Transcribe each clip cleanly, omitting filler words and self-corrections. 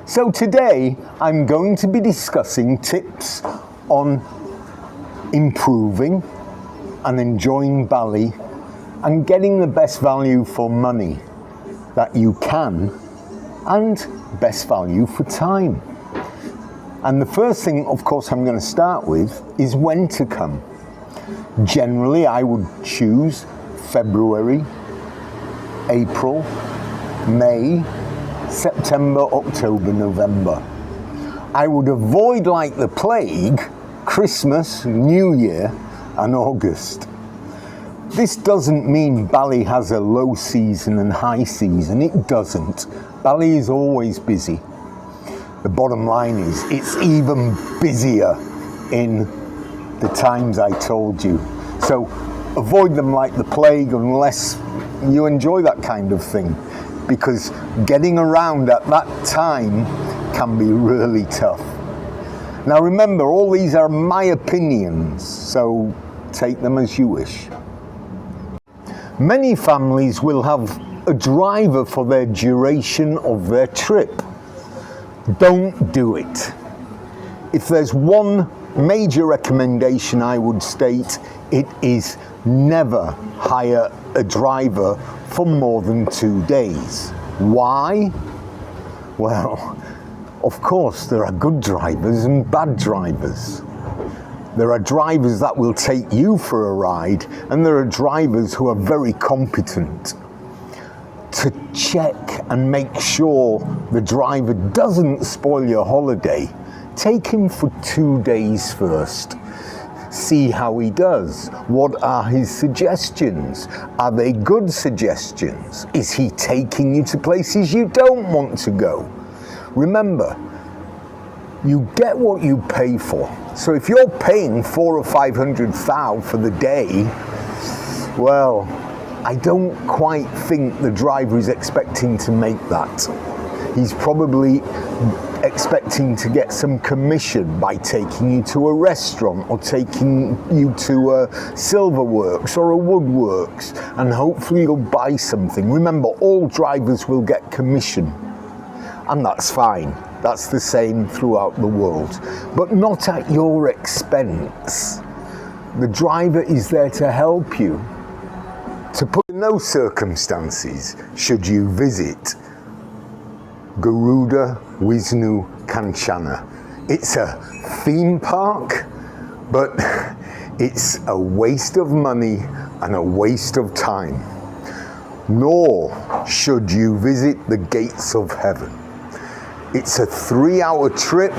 So today I'm going to be discussing tips on improving and enjoying Bali and getting the best value for money that you can and best value for time. And the first thing, of course, I'm going to start with is when to come. Generally, I would choose February, April, May, September, October, November. I would avoid, like the plague, Christmas, New Year and August. This doesn't mean Bali has a low season and high season. It doesn't. Bali is always busy. The bottom line is it's even busier in the times I told you. So avoid them like the plague unless you enjoy that kind of thing, because getting around at that time can be really tough. Now remember, all these are my opinions, so take them as you wish. Many families will have a driver for their duration of their trip. Don't do it. If there's one major recommendation I would state, it is never hire a driver for more than 2 days. Why? Well, of course there are good drivers and bad drivers. There are drivers that will take you for a ride, and there are drivers who are very competent. To check and make sure the driver doesn't spoil your holiday, take him for 2 days first. See how he does. What are his suggestions? Are they good suggestions? Is he taking you to places you don't want to go? Remember, you get what you pay for. So if you're paying 400,000 or 500,000 for the day, well, I don't quite think the driver is expecting to make that. He's probably expecting to get some commission by taking you to a restaurant or taking you to a silverworks or a woodworks, and hopefully you'll buy something. Remember, all drivers will get commission, and that's fine. That's the same throughout the world, but not at your expense. The driver is there to help you. To put in no circumstances should you visit Garuda Wisnu Kanchana. It's a theme park, but it's a waste of money and a waste of time. Nor should you visit the gates of heaven. It's a 3-hour trip,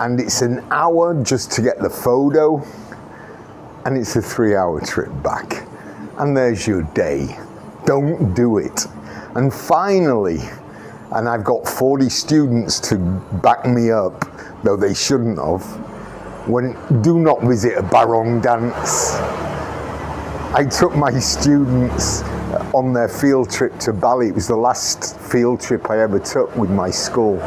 and it's an hour just to get the photo, and it's a 3-hour trip back. And there's your day. Don't do it. And finally, and I've got 40 students to back me up, though they shouldn't have, do not visit a barong dance. I took my students on their field trip to Bali. It was the last field trip I ever took with my school.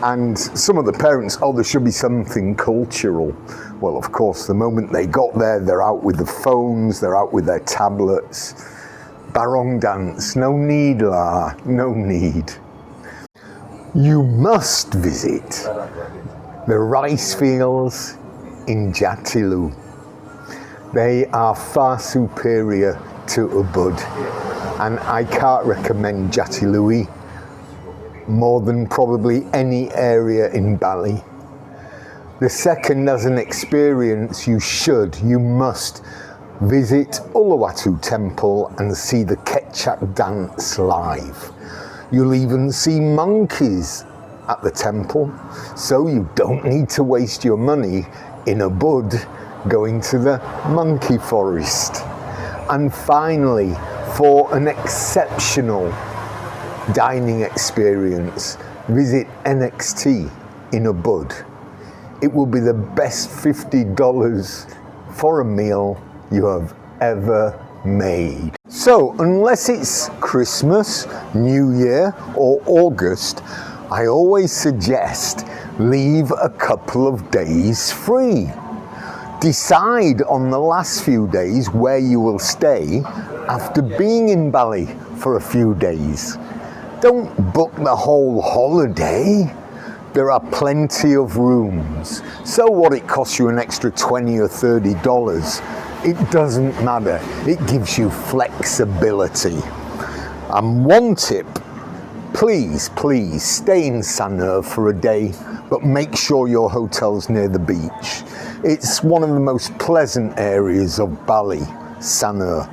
And some of the parents, oh, there should be something cultural. Well, of course, the moment they got there, they're out with the phones, they're out with their tablets. Barong dance, no need, no need. You must visit the rice fields in Jatilu. They are far superior to Ubud, and I can't recommend Jatilu more than probably any area in Bali. The second, as an experience, you must visit Uluwatu Temple and see the Ketchak dance live. You'll even see monkeys at the temple, so you don't need to waste your money in Ubud going to the monkey forest. And finally, for an exceptional dining experience, visit NXT in Ubud. It will be the best $50 for a meal you have ever made. So unless it's Christmas, New Year or August, I always suggest leave a couple of days free. Decide on the last few days where you will stay after being in Bali for a few days. Don't book book the whole holiday, there are plenty of rooms. So what it costs you an extra $20 or $30, it doesn't matter. It gives you flexibility. And one tip, please stay in Sanur for a day, but make sure your hotel's near the beach. It's one of the most pleasant areas of Bali, Sanur.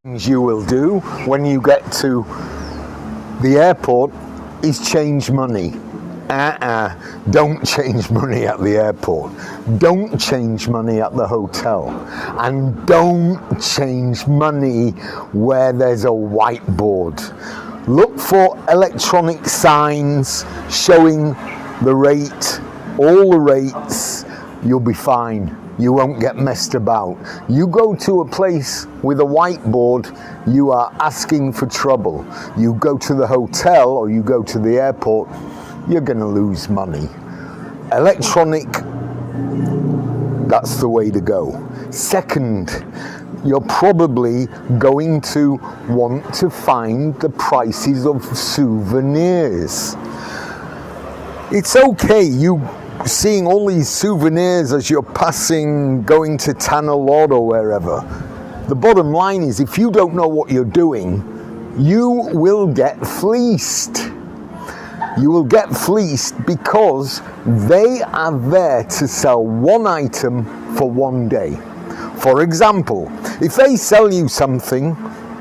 Things you will do when you get to the airport is change money. Don't change money at the airport. Don't change money at the hotel. And don't change money where there's a whiteboard. Look for electronic signs showing the rate, all the rates. You'll be fine. You won't get messed about. You go to a place with a whiteboard, you are asking for trouble. You go to the hotel or you go to the airport, you're going to lose money. Electronic, that's the way to go. Second, you're probably going to want to find the prices of souvenirs. It's okay, you seeing all these souvenirs as you're passing, going to Tanah Lot or wherever. The bottom line is, if you don't know what you're doing, you will get fleeced. You will get fleeced because they are there to sell one item for one day. For example, if they sell you something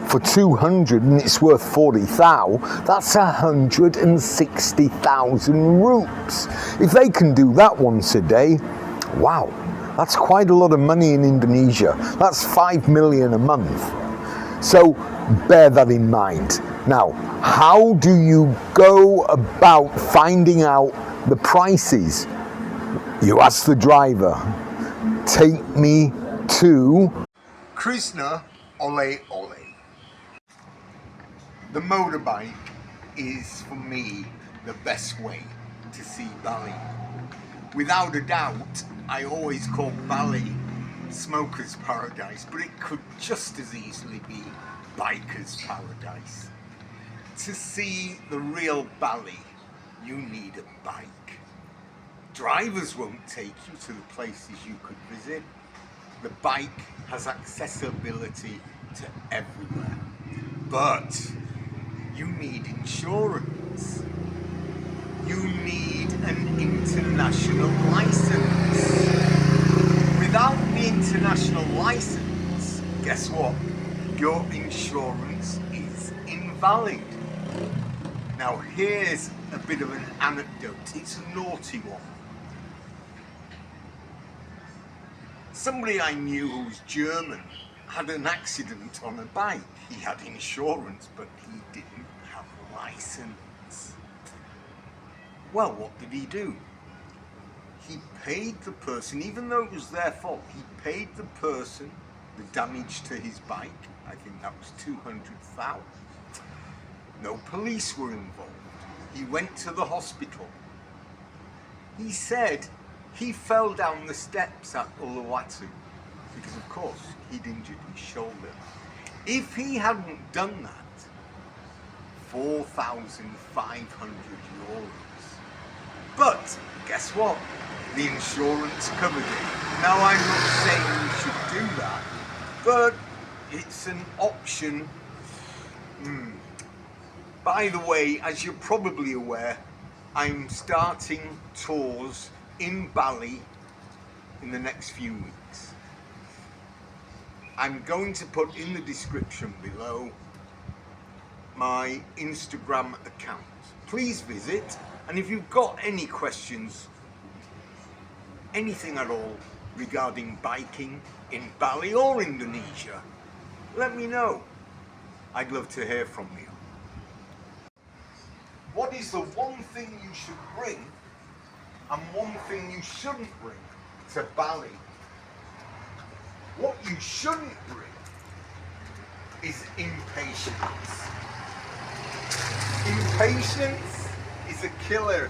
for 200 and it's worth 40,000, that's 160,000 rupees. If they can do that once a day, wow, that's quite a lot of money in Indonesia. That's 5 million a month. So bear that in mind. Now, how do you go about finding out the prices? You ask the driver, take me to Krishna Ole Ole. The motorbike is, for me, the best way to see Bali. Without a doubt, I always call Bali smoker's paradise, but it could just as easily be biker's paradise. To see the real Bali, you need a bike. Drivers won't take you to the places you could visit. The bike has accessibility to everywhere. But you need insurance. You need an international license. Without the international license, guess what? Your insurance is invalid. Now here's a bit of an anecdote. It's a naughty one. Somebody I knew who was German had an accident on a bike. He had insurance, but he didn't have a license. Well, what did he do? He paid the person, even though it was their fault, he paid the person the damage to his bike. I think that was 200,000. No police were involved. He went to the hospital. He said he fell down the steps at Uluwatu because, of course, he'd injured his shoulder. If he hadn't done that, 4,500 euros. But guess what? The insurance covered it. Now, I'm not saying you should do that, but it's an option. By the way, as you're probably aware, I'm starting tours in Bali in the next few weeks. I'm going to put in the description below my Instagram account. Please visit, and if you've got any questions, anything at all regarding biking in Bali or Indonesia, let me know. I'd love to hear from you. What is the one thing you should bring and one thing you shouldn't bring to Bali? What you shouldn't bring is impatience. Impatience is a killer.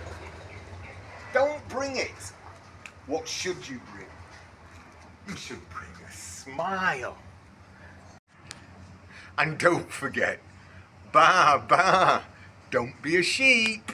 Don't bring it. What should you bring? You should bring a smile. And don't forget, Don't be a sheep.